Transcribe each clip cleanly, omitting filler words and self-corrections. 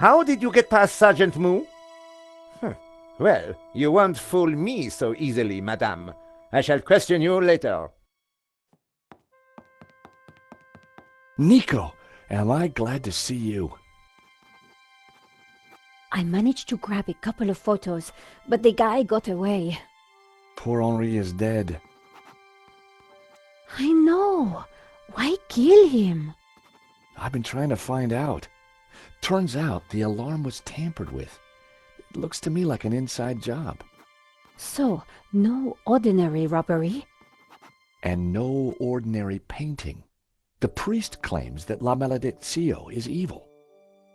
How did you get past Sergeant Moo? Well, you won't fool me so easily, madame. I shall question you later. Nico, am I glad to see you. I managed to grab a couple of photos, but the guy got away. Poor Henri is dead. I know. Why kill him? I've been trying to find out. Turns out the alarm was tampered with. It looks to me like an inside job. So, no ordinary robbery? And no ordinary painting. The priest claims that La Malediccio is evil.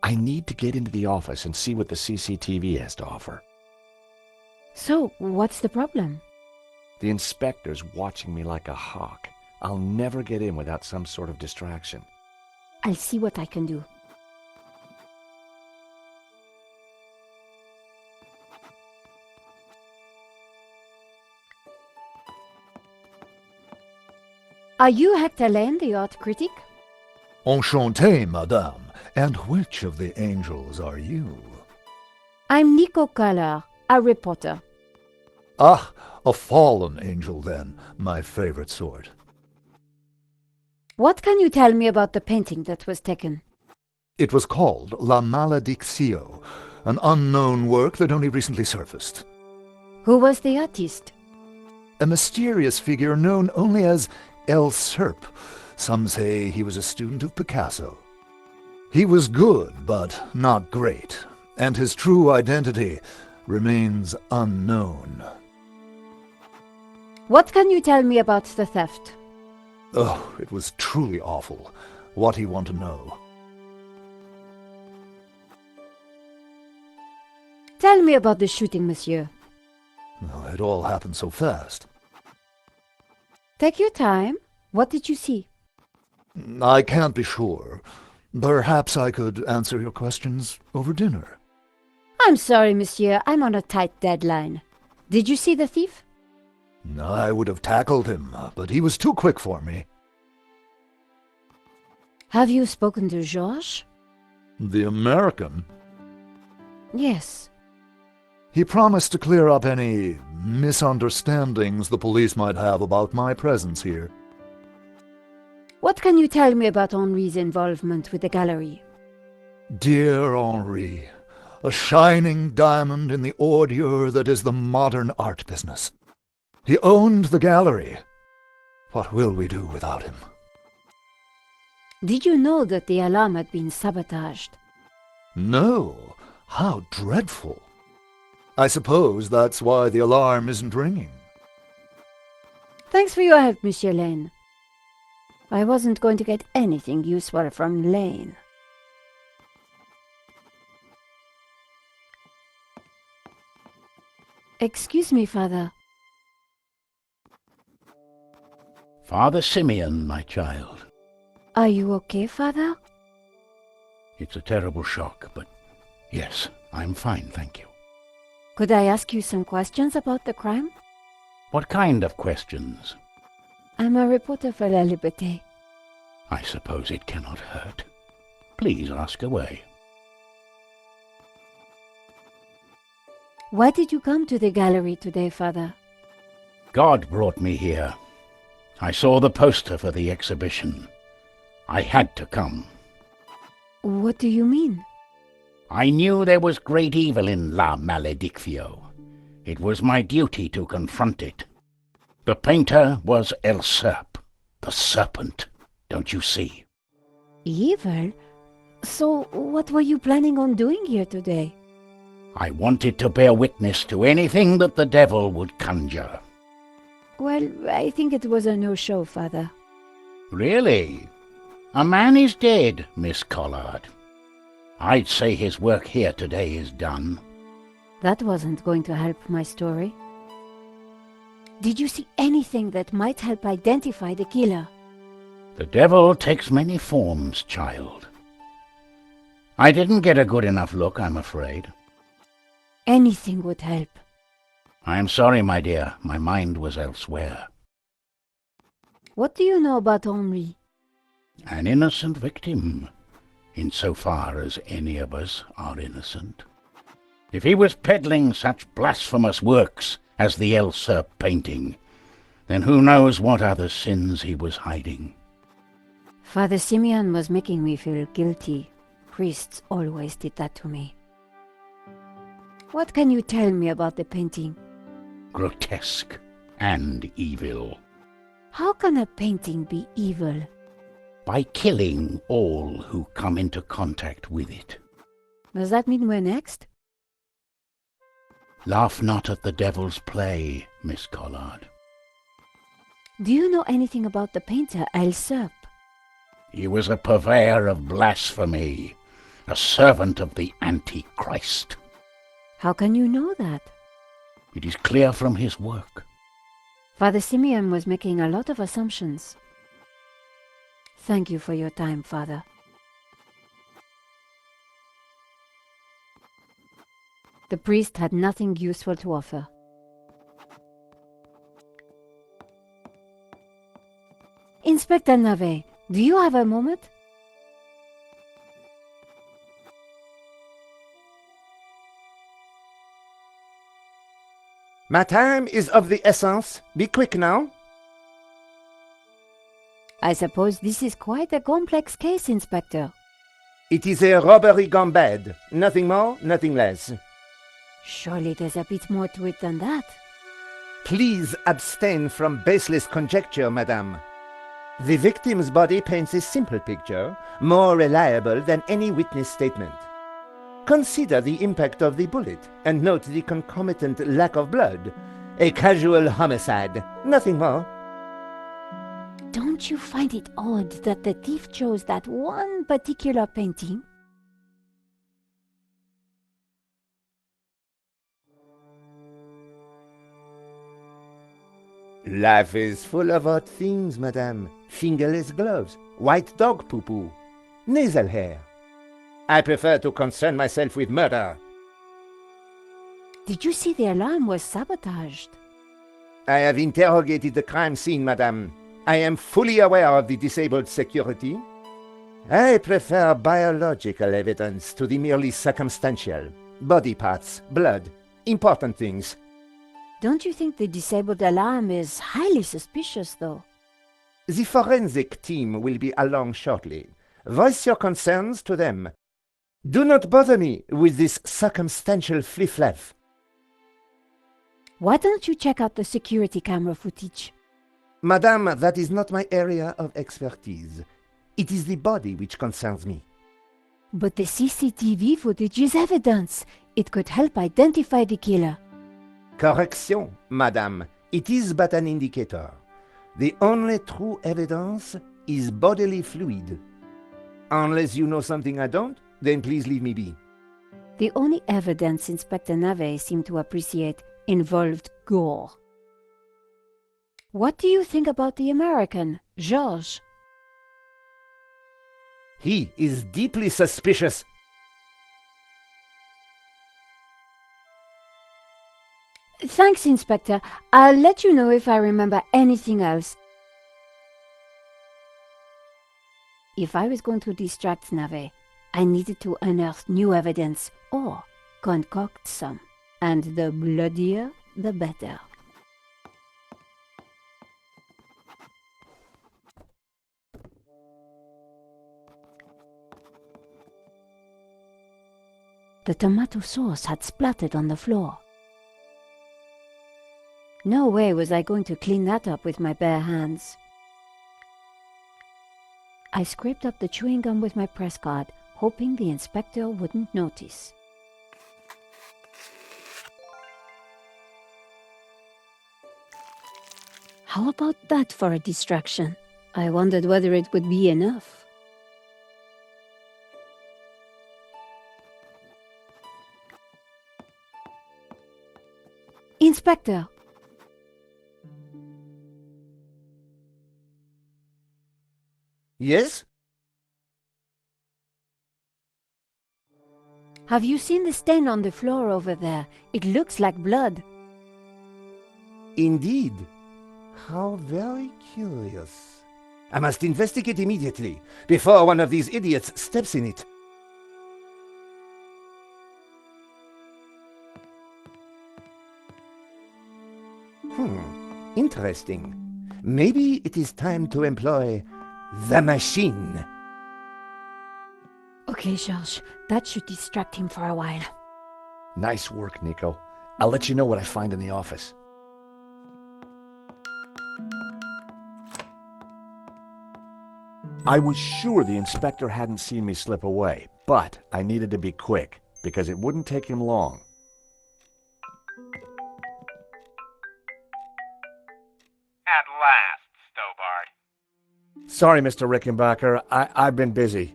I need to get into the office and see what the CCTV has to offer. So, what's the problem? The inspector's watching me like a hawk. I'll never get in without some sort of distraction. I'll see what I can do. Are you Hector Lane, the art critic? Enchanté, madame. And which of the angels are you? I'm Nico, a reporter. Ah, a fallen angel then, my favorite sort. What can you tell me about the painting that was taken? It was called La Malediccio, an unknown work that only recently surfaced. Who was the artist? A mysterious figure known only as El Serp. Some say he was a student of Picasso. He was good, but not great, and his true identity remains unknown. What can you tell me about the theft? Oh, it was truly awful. What do you want to know? Tell me about the shooting, monsieur. Well, it all happened so fast. Take your time. What did you see? I can't be sure. Perhaps I could answer your questions over dinner. I'm sorry, monsieur. I'm on a tight deadline. Did you see the thief? I would have tackled him, but he was too quick for me. Have you spoken to George? The American? Yes. He promised to clear up any misunderstandings the police might have about my presence here. What can you tell me about Henri's involvement with the gallery? Dear Henri, a shining diamond in the ordure that is the modern art business. He owned the gallery. What will we do without him? Did you know that the alarm had been sabotaged? No. How dreadful. I suppose that's why the alarm isn't ringing. Thanks for your help, Monsieur Lane. I wasn't going to get anything useful from Lane. Excuse me, Father. Father Simeon, my child. Are you okay, Father? It's a terrible shock, but yes, I'm fine, thank you. Could I ask you some questions about the crime? What kind of questions? I'm a reporter for La Liberté. I suppose it cannot hurt. Please ask away. Why did you come to the gallery today, Father? God brought me here. I saw the poster for the exhibition. I had to come. What do you mean? I knew there was great evil in La Malediccio. It was my duty to confront it. The painter was El Serp, the serpent, don't you see? Evil? So what were you planning on doing here today? I wanted to bear witness to anything that the devil would conjure. Well, I think it was a no-show, Father. Really? A man is dead, Miss Collard. I'd say his work here today is done. That wasn't going to help my story. Did you see anything that might help identify the killer? The devil takes many forms, child. I didn't get a good enough look, I'm afraid. Anything would help. I'm sorry, my dear. My mind was elsewhere. What do you know about Henri? An innocent victim. insofar as any of us are innocent. If he was peddling such blasphemous works as the Serpent painting, then who knows what other sins he was hiding. Father Simeon was making me feel guilty. Priests always did that to me. What can you tell me about the painting? Grotesque and evil. How can a painting be evil? By killing all who come into contact with it. Does that mean we're next? Laugh not at the devil's play, Miss Collard. Do you know anything about the painter Serpent? He was a purveyor of blasphemy, a servant of the Antichrist. How can you know that? It is clear from his work. Father Simeon was making a lot of assumptions. Thank you for your time, Father. The priest had nothing useful to offer. Inspector Nave, do you have a moment? My time is of the essence. Be quick now. I suppose this is quite a complex case, Inspector. It is a robbery gone bad. Nothing more, nothing less. Surely there's a bit more to it than that. Please abstain from baseless conjecture, madame. The victim's body paints a simple picture, more reliable than any witness statement. Consider the impact of the bullet and note the concomitant lack of blood. A casual homicide, nothing more. Don't you find it odd that the thief chose that one particular painting? Life is full of odd things, madame. Fingerless gloves, white dog poo-poo, nasal hair. I prefer to concern myself with murder. Did you see the alarm was sabotaged? I have interrogated the crime scene, madame. I am fully aware of the disabled security. I prefer biological evidence to the merely circumstantial. Body parts, blood, important things. Don't you think the disabled alarm is highly suspicious, though? The forensic team will be along shortly. Voice your concerns to them. Do not bother me with this circumstantial fliff-flaff. Why don't you check out the security camera footage? Madame, that is not my area of expertise. It is the body which concerns me. But the CCTV footage is evidence. It could help identify the killer. Correction, madame. It is but an indicator. The only true evidence is bodily fluid. Unless you know something I don't, then please leave me be. The only evidence Inspector Nave seemed to appreciate involved gore. What do you think about the American, George? He is deeply suspicious. Thanks, Inspector. I'll let you know if I remember anything else. If I was going to distract Nave, I needed to unearth new evidence or concoct some. And the bloodier, the better. The tomato sauce had splattered on the floor. No way was I going to clean that up with my bare hands. I scraped up the chewing gum with my press card, hoping the inspector wouldn't notice. How about that for a distraction? I wondered whether it would be enough. Inspector! Yes? Have you seen the stain on the floor over there? It looks like blood. Indeed. How very curious. I must investigate immediately, before one of these idiots steps in it. Interesting. Maybe it is time to employ the machine. Okay, George, that should distract him for a while. Nice work, Nico. I'll let you know what I find in the office. I was sure the inspector hadn't seen me slip away, but I needed to be quick, because it wouldn't take him long. At last, Stobbart. Sorry, Mr. Rickenbacker. I've been busy.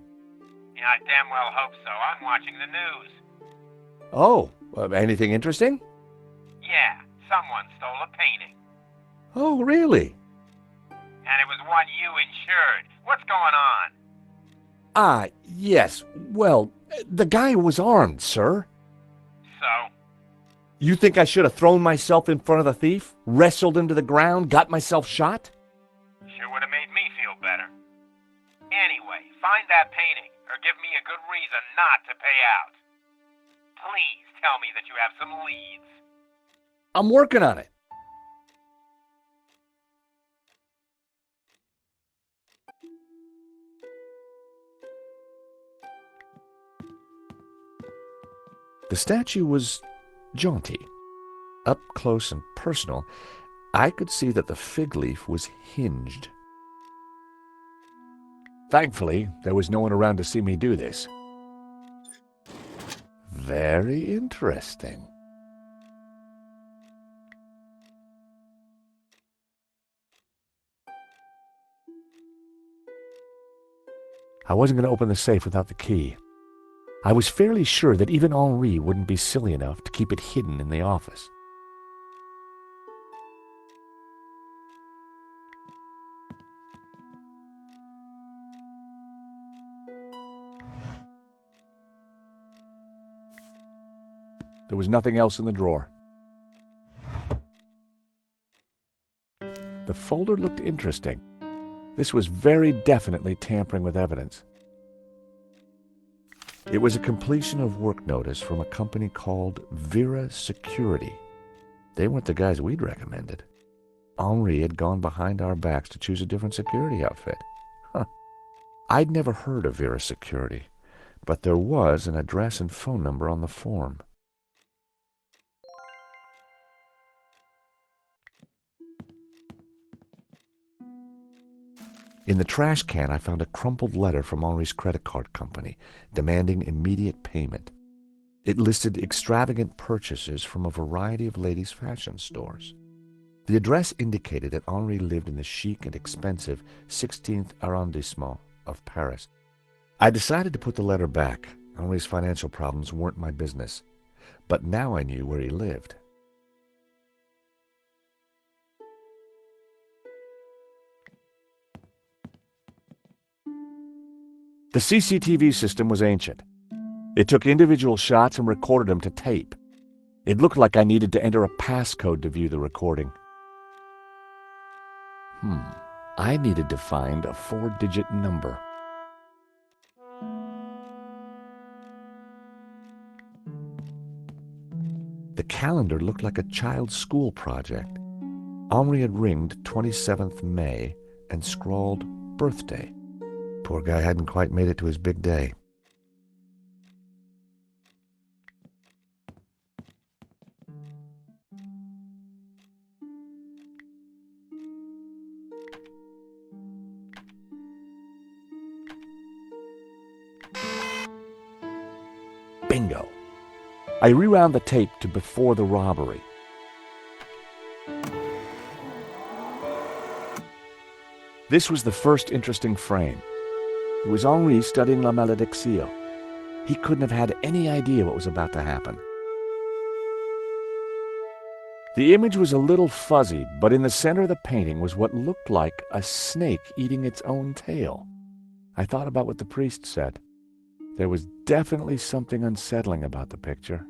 Yeah, I damn well hope so. I'm watching the news. Oh, anything interesting? Yeah, someone stole a painting. Oh, really? And it was one you insured. What's going on? Ah, yes. Well, the guy was armed, sir. So? You think I should have thrown myself in front of the thief, wrestled him to the ground, got myself shot? Sure would have made me feel better. Anyway, find that painting, or give me a good reason not to pay out. Please tell me that you have some leads. I'm working on it. The statue was jaunty. Up close and personal, I could see that the fig leaf was hinged. Thankfully, there was no one around to see me do this. Very interesting. I wasn't going to open the safe without the key. I was fairly sure that even Henri wouldn't be silly enough to keep it hidden in the office. There was nothing else in the drawer. The folder looked interesting. This was very definitely tampering with evidence. It was a completion of work notice from a company called Vera Security. They weren't the guys we'd recommended. Henri had gone behind our backs to choose a different security outfit. I'd never heard of Vera Security, but there was an address and phone number on the form. In the trash can, I found a crumpled letter from Henri's credit card company, demanding immediate payment. It listed extravagant purchases from a variety of ladies' fashion stores. The address indicated that Henri lived in the chic and expensive 16th arrondissement of Paris. I decided to put the letter back. Henri's financial problems weren't my business. But now I knew where he lived. The CCTV system was ancient. It took individual shots and recorded them to tape. It looked like I needed to enter a passcode to view the recording. I needed to find a 4-digit number. The calendar looked like a child's school project. Henri had ringed 27th May and scrawled birthday. Poor guy hadn't quite made it to his big day. Bingo! I rewound the tape to before the robbery. This was the first interesting frame. It was Henri studying La Malédiction. He couldn't have had any idea what was about to happen. The image was a little fuzzy, but in the center of the painting was what looked like a snake eating its own tail. I thought about what the priest said. There was definitely something unsettling about the picture.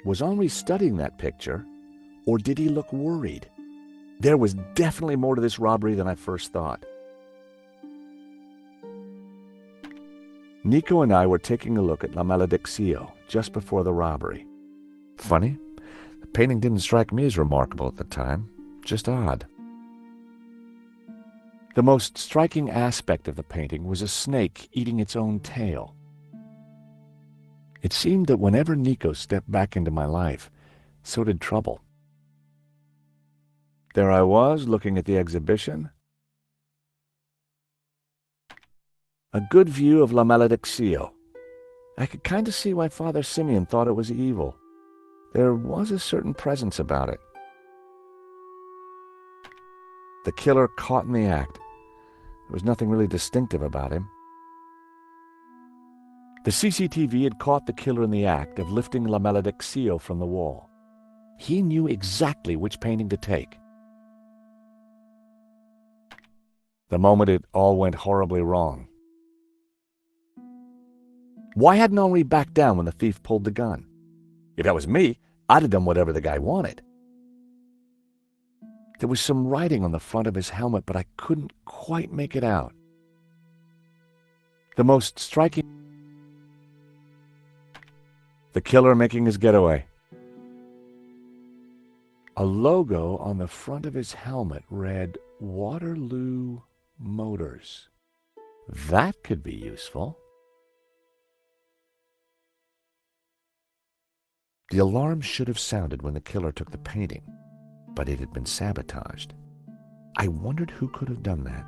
Was Henri studying that picture, or did he look worried? There was definitely more to this robbery than I first thought. Nico and I were taking a look at La Malediccio just before the robbery. Funny, the painting didn't strike me as remarkable at the time, just odd. The most striking aspect of the painting was a snake eating its own tail. It seemed that whenever Nico stepped back into my life, so did trouble. There I was, looking at the exhibition. A good view of La Malediccio. I could kind of see why Father Simeon thought it was evil. There was a certain presence about it. The killer caught in the act. There was nothing really distinctive about him. The CCTV had caught the killer in the act of lifting La Malediccio from the wall. He knew exactly which painting to take. The moment it all went horribly wrong. Why hadn't Henri backed down when the thief pulled the gun? If that was me, I'd have done whatever the guy wanted. There was some writing on the front of his helmet, but I couldn't quite make it out. The most striking... The killer making his getaway. A logo on the front of his helmet read Waterloo Motors. That could be useful. The alarm should have sounded when the killer took the painting, but it had been sabotaged. I wondered who could have done that.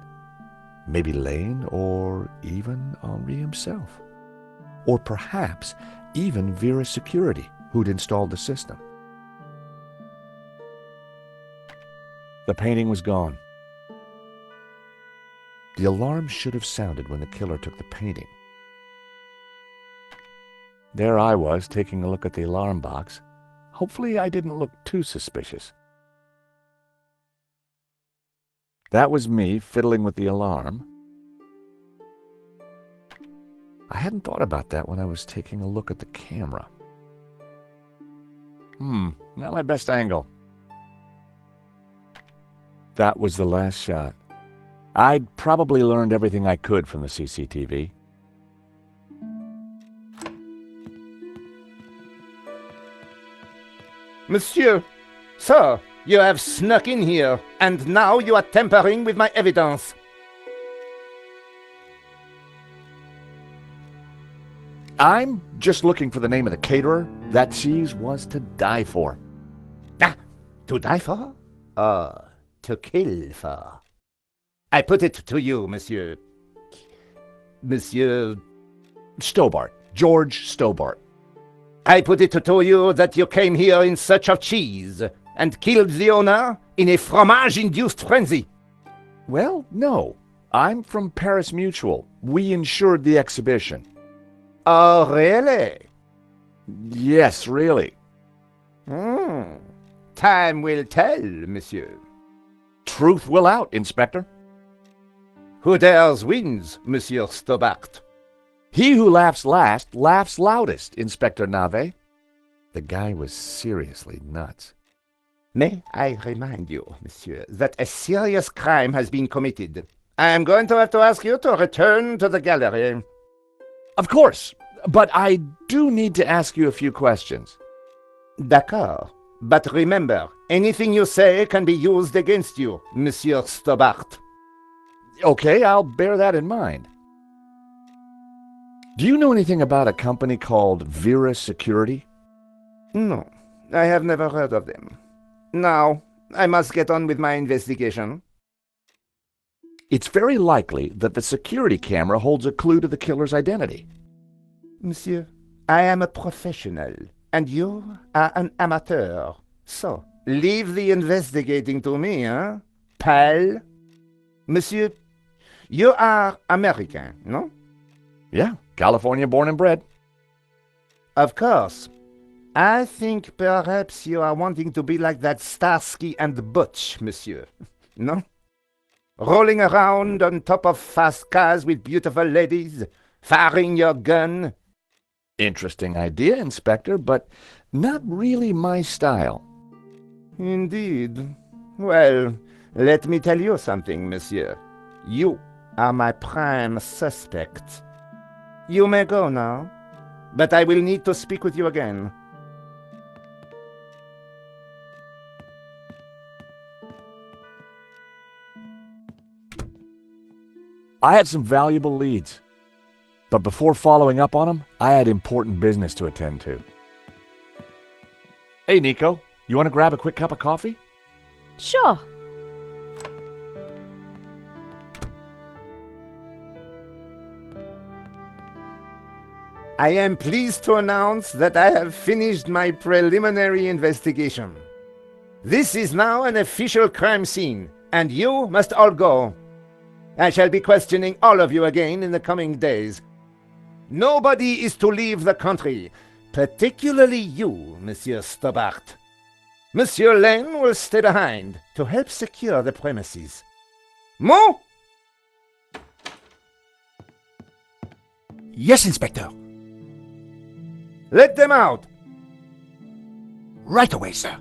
Maybe Lane, or even Henri himself. Or perhaps even Vera's security, who'd installed the system. The painting was gone. The alarm should have sounded when the killer took the painting. There I was, taking a look at the alarm box. Hopefully I didn't look too suspicious. That was me fiddling with the alarm. I hadn't thought about that when I was taking a look at the camera. Not my best angle. That was the last shot. I'd probably learned everything I could from the CCTV. Monsieur, sir, you have snuck in here, and now you are tampering with my evidence. I'm just looking for the name of the caterer. That cheese was to die for. Ah, to die for? To kill for. I put it to you, Monsieur... Monsieur... Stobbart. George Stobbart. I put it to you that you came here in search of cheese and killed the owner in a fromage-induced frenzy. Well, no. I'm from Paris Mutual. We insured the exhibition. Oh, really? Yes, really. Time will tell, monsieur. Truth will out, Inspector. Who dares wins, Monsieur Stobbart. He who laughs last laughs loudest, Inspector Nave. The guy was seriously nuts. May I remind you, monsieur, that a serious crime has been committed. I am going to have to ask you to return to the gallery. Of course, but I do need to ask you a few questions. D'accord. But remember, anything you say can be used against you, Monsieur Stobbart. Okay, I'll bear that in mind. Do you know anything about a company called Vera Security? No, I have never heard of them. Now, I must get on with my investigation. It's very likely that the security camera holds a clue to the killer's identity. Monsieur, I am a professional, and you are an amateur. So, leave the investigating to me, hein, pal? Monsieur, you are American, no? Yeah, California born and bred. Of course. I think perhaps you are wanting to be like that Starsky and Butch, monsieur. No? Rolling around on top of fast cars with beautiful ladies, firing your gun. Interesting idea, Inspector, but not really my style. Indeed. Well, let me tell you something, monsieur. You are my prime suspect. You may go now, but I will need to speak with you again. I had some valuable leads, but before following up on them, I had important business to attend to. Hey, Nico, you want to grab a quick cup of coffee? Sure. I am pleased to announce that I have finished my preliminary investigation. This is now an official crime scene, and you must all go. I shall be questioning all of you again in the coming days. Nobody is to leave the country, particularly you, Monsieur Stobbart. Monsieur Lane will stay behind to help secure the premises. Moo? Yes, Inspector. Let them out! Right away, sir.